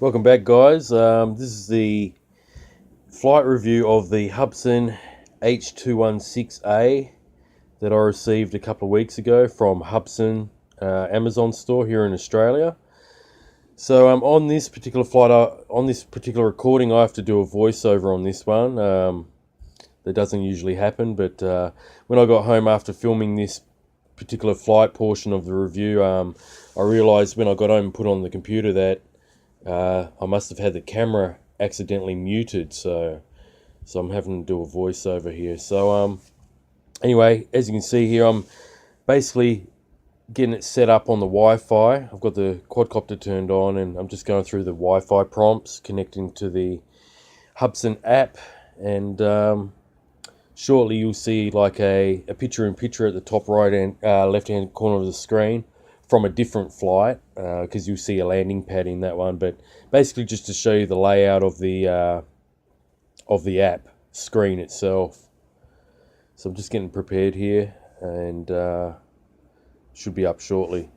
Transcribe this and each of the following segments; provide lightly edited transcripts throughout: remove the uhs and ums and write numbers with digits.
Welcome back, guys. This is the flight review of the Hubsan H216A that I received a couple of weeks ago from Hubsan Amazon store here in Australia. So on this particular flight, on this particular recording, I have to do a voiceover on this one. That doesn't usually happen, but when I got home after filming this particular flight portion of the review, I realised when I got home and put on the computer that I must have had the camera accidentally muted, so I'm having to do a voiceover here. So anyway, as you can see here, I'm basically getting it set up on the Wi-Fi. I've got the quadcopter turned on, and I'm just going through the Wi-Fi prompts, connecting to the Hubsan app, and shortly you'll see like a picture-in-picture at the top right and left-hand corner of the screen from a different flight, because you'll see a landing pad in that one, but basically just to show you the layout of the app screen itself. So I'm just getting prepared here, and should be up shortly.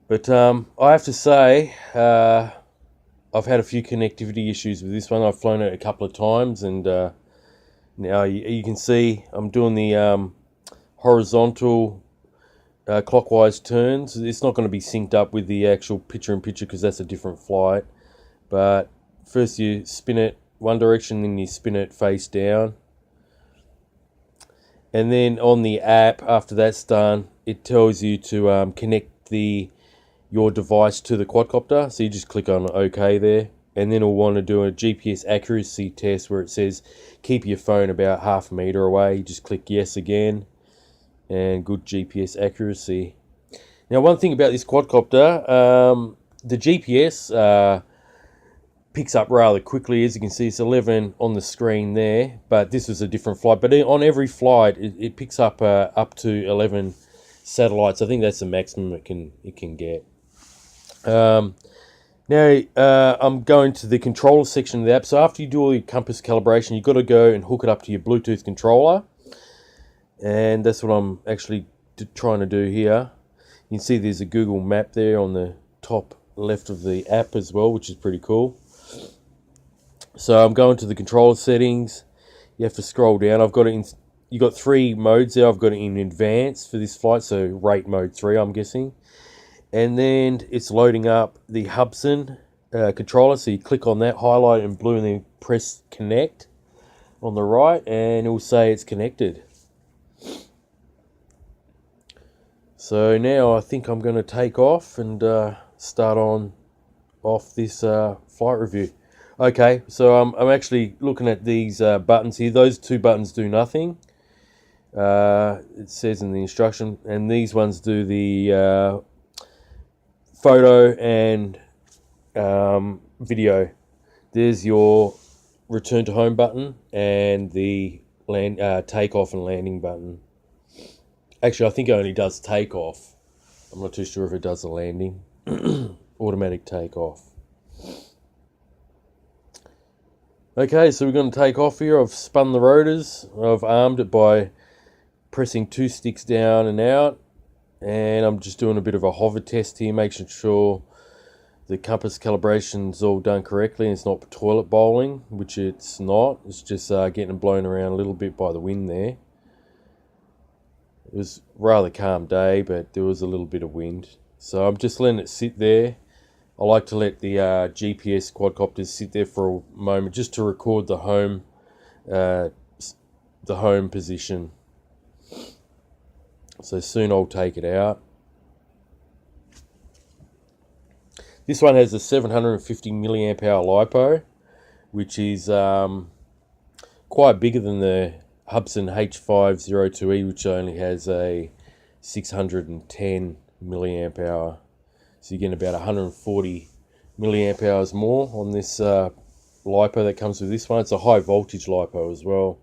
But I have to say, I've had a few connectivity issues with this one. I've flown it a couple of times, and now you can see I'm doing the horizontal clockwise turns. It's not going to be synced up with the actual picture-in-picture because that's a different flight. But first you spin it one direction, then you spin it face down. And then on the app, after that's done, it tells you to connect your device to the quadcopter. So you just click on OK there. And then it'll want to do a GPS accuracy test where it says keep your phone about half a meter away. You just click yes again. And good GPS accuracy. Now, one thing about this quadcopter, the GPS picks up rather quickly. As you can see, it's 11 on the screen there, but this was a different flight. But on every flight, it picks up to 11 satellites. I think that's the maximum it can get. Now, I'm going to the controller section of the app. So after you do all your compass calibration, you've got to go and hook it up to your Bluetooth controller. And that's what I'm actually trying to do here. You can see there's a Google map there on the top left of the app as well, which is pretty cool. So I'm going to the controller settings. You have to scroll down. I've got it in. You got three modes there. I've got it in advanced for this flight, so rate mode 3, I'm guessing. And then it's loading up the Hubsan controller. So you click on that, highlight it in blue, and then press connect on the right, and it will say it's connected. So now I think I'm going to take off and start off this flight review. Okay, so I'm actually looking at these buttons here. Those two buttons do nothing. It says in the instruction, and these ones do the photo and video. There's your return to home button and the takeoff and landing button. Actually, I think it only does takeoff. I'm not too sure if it does the landing. Automatic takeoff. Okay, so we're going to take off here. I've spun the rotors. I've armed it by pressing 2 sticks down and out. And I'm just doing a bit of a hover test here, making sure the compass calibration's all done correctly and it's not toilet bowling, which it's not. It's just getting blown around a little bit by the wind there. It was a rather calm day, but there was a little bit of wind. So I'm just letting it sit there. I like to let the GPS quadcopters sit there for a moment just to record the home position. So soon I'll take it out. This one has a 750 milliamp hour LiPo, which is quite bigger than the Hubsan H216A, which only has a 610 milliamp hour. So you're getting about 140 milliamp hours more on this LiPo that comes with this one. It's a high voltage LiPo as well.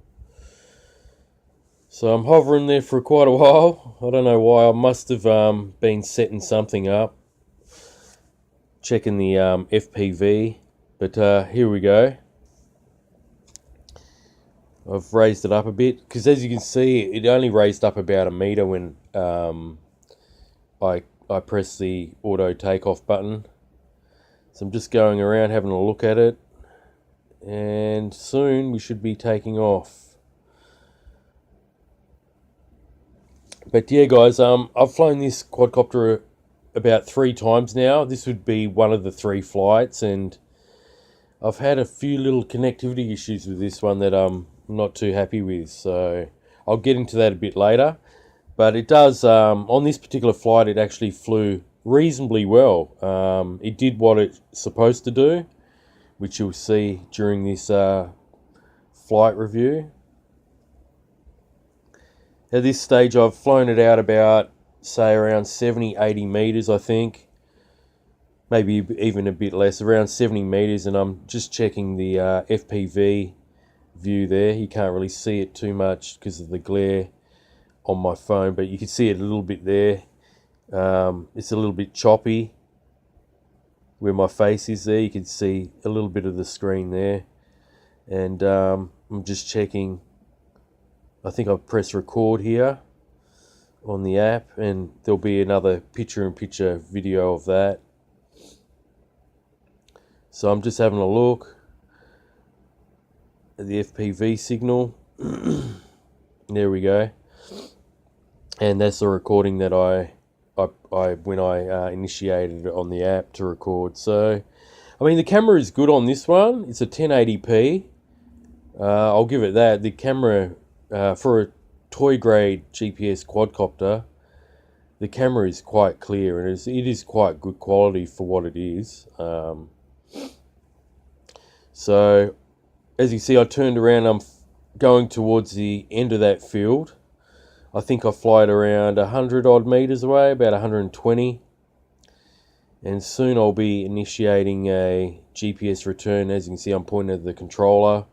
So I'm hovering there for quite a while. I don't know why. I must have been setting something up, checking the FPV. But here we go. I've raised it up a bit because, as you can see, it only raised up about a meter when I press the auto takeoff button. So I'm just going around having a look at it, and soon we should be taking off. But yeah, guys, I've flown this quadcopter about 3 times now. This would be one of the 3 flights, and I've had a few little connectivity issues with this one that I'm not too happy with. So I'll get into that a bit later. But it does, on this particular flight, it actually flew reasonably well. It did what it's supposed to do, which you'll see during this flight review. At this stage, I've flown it out about, say, around 70-80 meters, I think. Maybe even a bit less, around 70 meters, and I'm just checking the FPV view there. You can't really see it too much because of the glare on my phone, but you can see it a little bit there. It's a little bit choppy where my face is there. You can see a little bit of the screen there, and I'm just checking. I think I've pressed record here on the app, and there'll be another picture-in-picture video of that. So I'm just having a look at the FPV signal. There we go. And that's the recording that I when I initiated it on the app to record. So, I mean, the camera is good on this one. It's a 1080p. I'll give it that. The camera, for a toy grade GPS quadcopter, the camera is quite clear, and it is quite good quality for what it is. So, as you see, I turned around. I'm going towards the end of that field. I think I fly it around 100 odd meters away, about 120. And soon I'll be initiating a GPS return. As you can see, I'm pointing at the controller.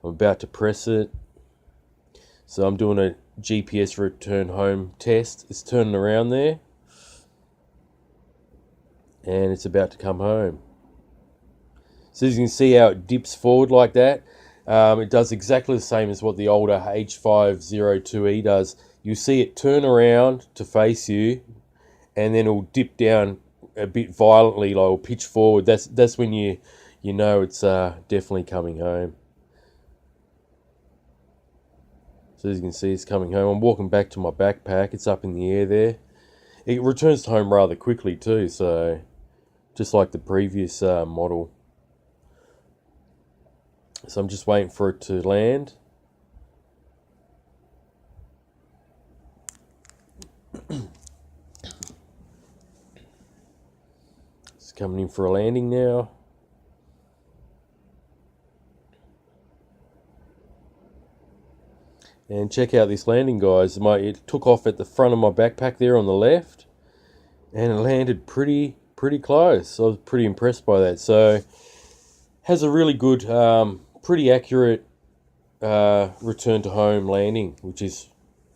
I'm about to press it. So I'm doing a GPS return home test. It's turning around there. And it's about to come home. So as you can see how it dips forward like that. It does exactly the same as what the older H216A does. You see it turn around to face you, and then it'll dip down a bit violently, like it'll pitch forward. That's when you know it's definitely coming home. So as you can see, it's coming home. I'm walking back to my backpack. It's up in the air there. It returns to home rather quickly too, so just like the previous model. So I'm just waiting for it to land. It's coming in for a landing now. And check out this landing, guys. It took off at the front of my backpack there on the left, and it landed pretty close. I was pretty impressed by that. So has a really good, pretty accurate return to home landing, which is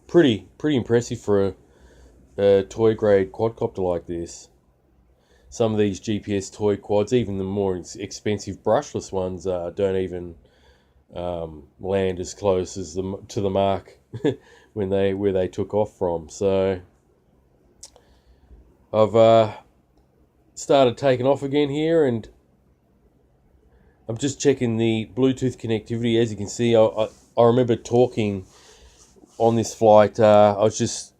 pretty impressive for a toy grade quadcopter like this. Some of these GPS toy quads, even the more expensive brushless ones, don't even land as close as to the mark where they took off from. So I've started taking off again here, and I'm just checking the Bluetooth connectivity. As you can see, I remember talking on this flight. I was just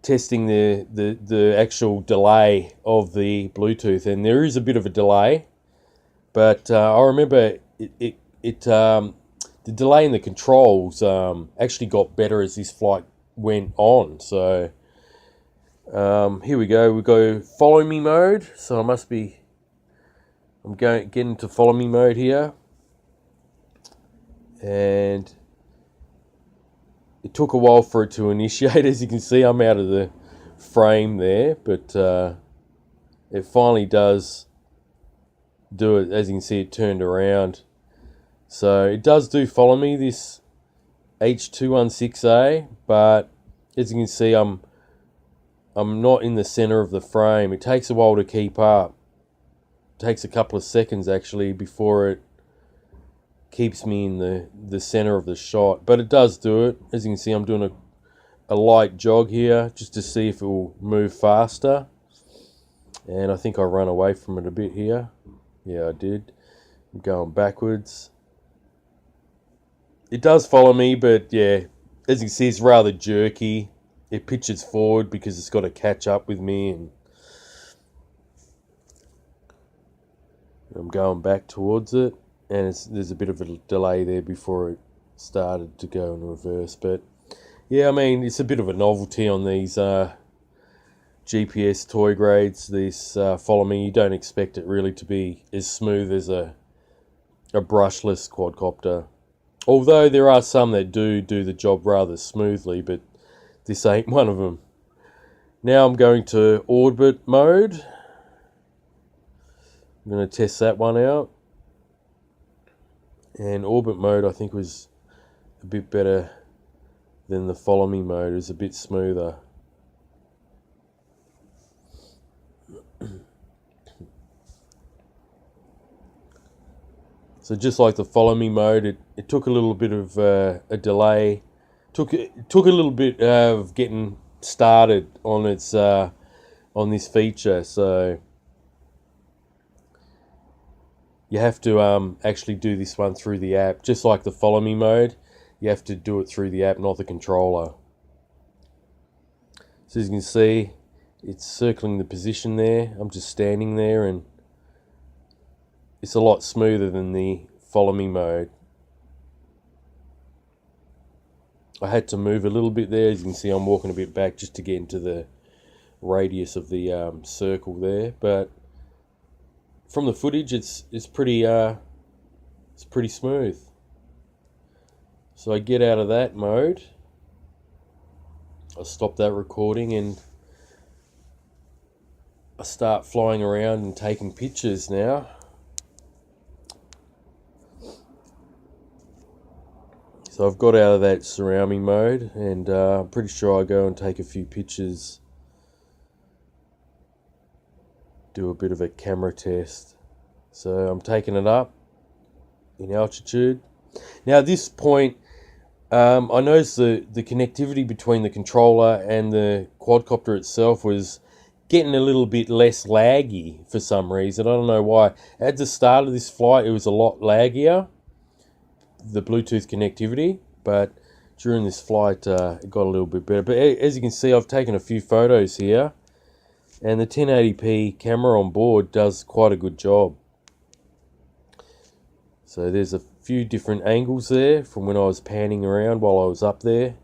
testing the actual delay of the Bluetooth, and there is a bit of a delay, but I remember the delay in the controls actually got better as this flight went on. So here we go follow me mode. So I'm getting into follow me mode here, and it took a while for it to initiate. As you can see, I'm out of the frame there, but it finally does do it. As you can see, it turned around. So it does do follow me, this H216A, but as you can see, I'm not in the center of the frame. It takes a while to keep up. It takes a couple of seconds actually before it keeps me in the center of the shot, but it does do it. As you can see, I'm doing a light jog here just to see if it will move faster. And I think I ran away from it a bit here. Yeah, I did. I'm going backwards. It does follow me, but yeah, as you can see, it's rather jerky. It pitches forward because it's got to catch up with me, and I'm going back towards it, and there's a bit of a delay there before it started to go in reverse. But yeah, I mean, it's a bit of a novelty on these GPS toy grades. This follow me, you don't expect it really to be as smooth as a brushless quadcopter. Although there are some that do the job rather smoothly, but this ain't one of them. Now I'm going to orbit mode. I'm going to test that one out. And orbit mode I think was a bit better than the follow me mode. It was a bit smoother. So just like the follow me mode, it took a little bit of a delay. Took a little bit of getting started on its on this feature. So you have to actually do this one through the app, just like the follow me mode. You have to do it through the app, not the controller. So as you can see, it's circling the position there. I'm just standing there, and it's a lot smoother than the follow me mode. I had to move a little bit there. As you can see, I'm walking a bit back just to get into the radius of the circle there. But from the footage, it's pretty smooth. So I get out of that mode. I stop that recording and I start flying around and taking pictures now. So I've got out of that surrounding mode, and I'm pretty sure I'll go and take a few pictures. Do a bit of a camera test. So I'm taking it up in altitude. Now at this point, I noticed the connectivity between the controller and the quadcopter itself was getting a little bit less laggy for some reason. I don't know why. At the start of this flight, it was a lot laggier, the Bluetooth connectivity, but during this flight it got a little bit better. But as you can see, I've taken a few photos here, and the 1080p camera on board does quite a good job. So there's a few different angles there from when I was panning around while I was up there,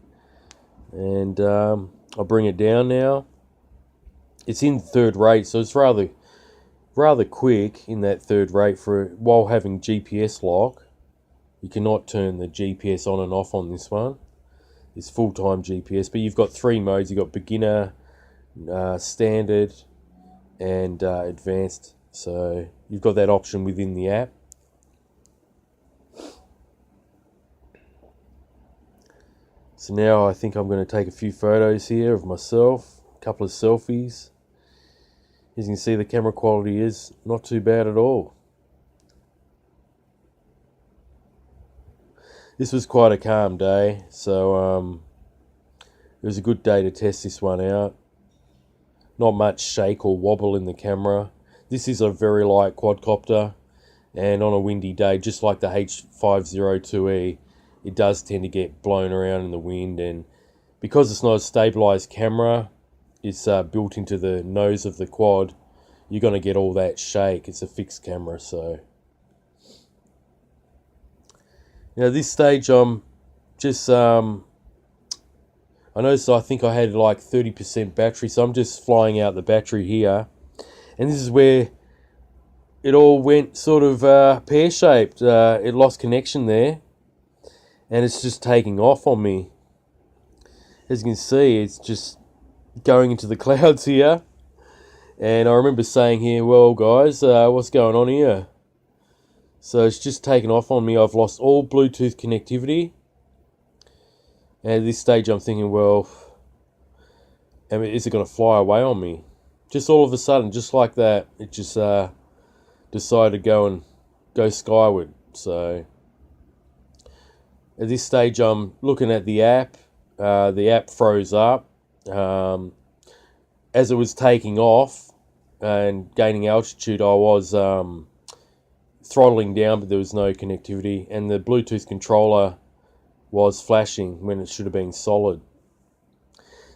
and I'll bring it down now. It's in third rate, so it's rather quick in that third rate while having GPS lock. You cannot turn the GPS on and off on this one. It's full-time GPS, but you've got three modes. You've got beginner, standard, and advanced. So you've got that option within the app. So now I think I'm going to take a few photos here of myself, a couple of selfies. As you can see, the camera quality is not too bad at all. This was quite a calm day, so it was a good day to test this one out. Not much shake or wobble in the camera. This is a very light quadcopter, and on a windy day, just like the H216A, it does tend to get blown around in the wind, and because it's not a stabilized camera, it's built into the nose of the quad, you're going to get all that shake. It's a fixed camera, so now at this stage I'm just I noticed I think I had like 30% battery, so I'm just flying out the battery here, and this is where it all went sort of pear-shaped. It lost connection there, and it's just taking off on me. As you can see, it's just going into the clouds here. And I remember saying here, well guys, what's going on here? So it's just taken off on me. I've lost all Bluetooth connectivity. And at this stage I'm thinking, well, is it going to fly away on me? Just all of a sudden, just like that, it just decided to go skyward. So at this stage I'm looking at the app. The app froze up. As it was taking off, and gaining altitude, I was throttling down, but there was no connectivity, and the Bluetooth controller was flashing when it should have been solid.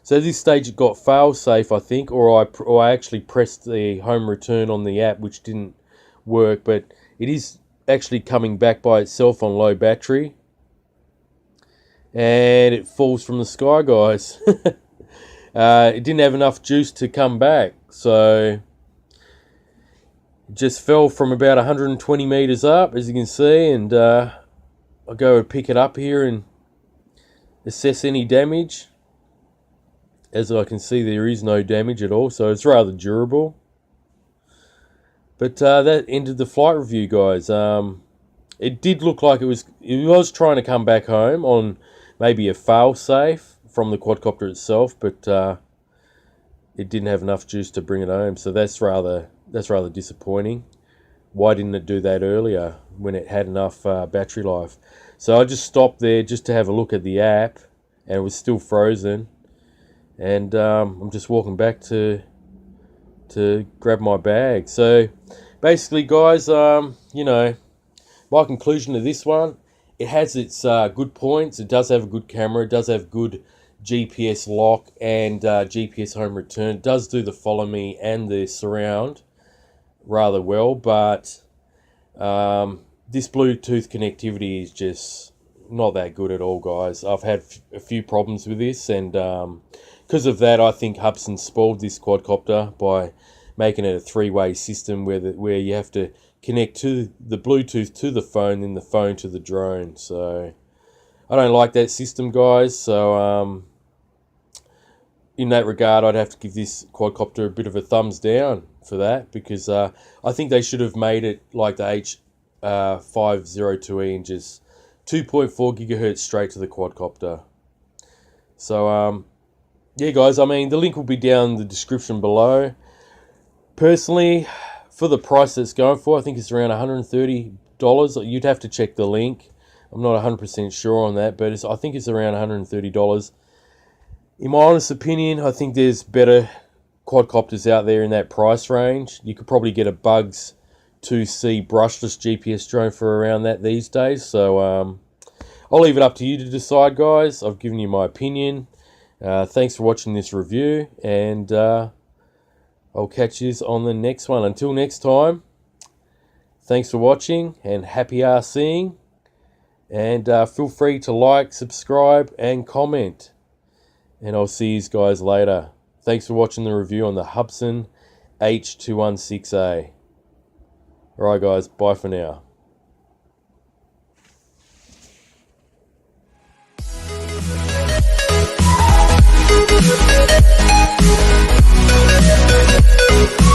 So at this stage it got fail-safe, I think, or I actually pressed the home return on the app, which didn't work, but it is actually coming back by itself on low battery. And it falls from the sky, guys. It didn't have enough juice to come back, so it just fell from about 120 meters up, as you can see, and I'll go and pick it up here and assess any damage. As I can see, there is no damage at all, so it's rather durable. But that ended the flight review, guys. It did look like it was trying to come back home on maybe a fail-safe from the quadcopter itself, but it didn't have enough juice to bring it home, so that's rather disappointing. Why didn't it do that earlier when it had enough battery life? So I just stopped there just to have a look at the app, and it was still frozen. And I'm just walking back to grab my bag. So basically, guys, you know, my conclusion to this one, it has its good points. It does have a good camera. It does have good GPS lock and GPS home return. It does do the follow me and the surround rather well, but this Bluetooth connectivity is just not that good at all, guys. I've had a few problems with this, and because of that, I think Hubsan spoiled this quadcopter by making it a three-way system where you have to connect to the Bluetooth to the phone, then the phone to the drone. So I don't like that system, guys. So in that regard, I'd have to give this quadcopter a bit of a thumbs down for that, because I think they should have made it like the H502E and just 2.4 gigahertz straight to the quadcopter. So yeah, guys, I mean, the link will be down in the description below. Personally, for the price that's going for, I think it's around $130. You'd have to check the link. I'm not 100% sure on that, but I think it's around $130. In my honest opinion, I think there's better quadcopters out there in that price range. You could probably get a Bugs 2C brushless GPS drone for around that these days. So I'll leave it up to you to decide, guys. I've given you my opinion. Thanks for watching this review, and I'll catch you on the next one. Until next time, thanks for watching, and happy RCing. And feel free to like, subscribe, and comment. And I'll see you guys later. Thanks for watching the review on the Hubsan H216A. Alright, guys, bye for now. We'll be right back.